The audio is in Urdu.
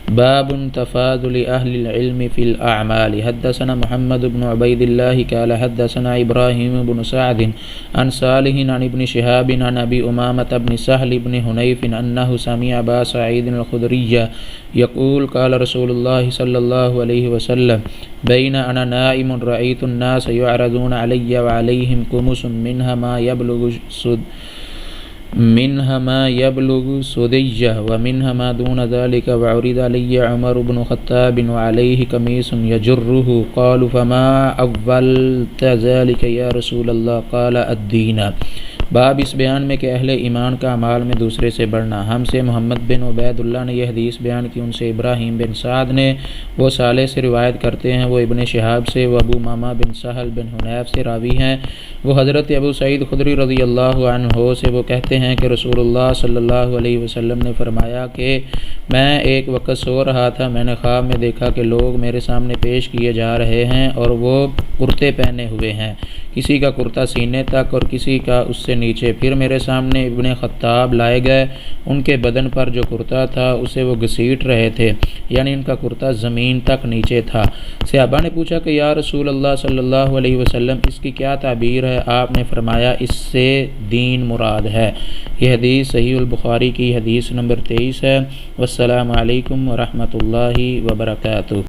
باب تفاضل اہل العلم فی الاعمال۔ حدثنا محمد بن عبید اللہ قال حدثنا ابراہیم بن سعد عن صالح عن ابن شہاب عن ابی امامۃ بن سہل بن حنیف انہ سمع ابا سعید الخدری یقول قال رسول اللہ صلی اللہ علیہ وسلم بین انا نائم رأیت الناس یعرضون علی وعلیہم قمص منها ما يبلغ سدية ومنها ما دون ذلك وعرض علي عمر بن الخطاب وعليه قميص يجره قالوا فما أولت ذلك يا رسول الله قال الدين۔ باب اس بیان میں کہ اہل ایمان کا اعمال میں دوسرے سے بڑھنا۔ ہم سے محمد بن عبید اللہ نے یہ حدیث بیان کی، ان سے ابراہیم بن سعد نے، وہ صالح سے روایت کرتے ہیں، وہ ابن شہاب سے، وہ ابو امامہ بن سہل بن حنیف سے راوی ہیں، وہ حضرت ابو سعید خدری رضی اللہ عنہ سے وہ کہتے ہیں کہ رسول اللہ صلی اللہ علیہ وسلم نے فرمایا کہ میں ایک وقت سو رہا تھا، میں نے خواب میں دیکھا کہ لوگ میرے سامنے پیش کیے جا رہے ہیں اور وہ کرتے پہنے ہوئے ہیں، کسی کا کرتا سینے تک اور کسی کا اس سے نیچے۔ پھر میرے سامنے ابن خطاب لائے گئے، ان کے بدن پر جو کرتا تھا اسے وہ گھسیٹ رہے تھے، یعنی ان کا کرتا زمین تک نیچے تھا۔ صحابہ نے پوچھا کہ یا رسول اللہ صلی اللہ علیہ وسلم اس کی کیا تعبیر ہے؟ آپ نے فرمایا اس سے دین مراد ہے۔ یہ حدیث صحیح البخاری کی حدیث نمبر 23 ہے۔ والسلام علیکم ورحمۃ اللہ وبرکاتہ۔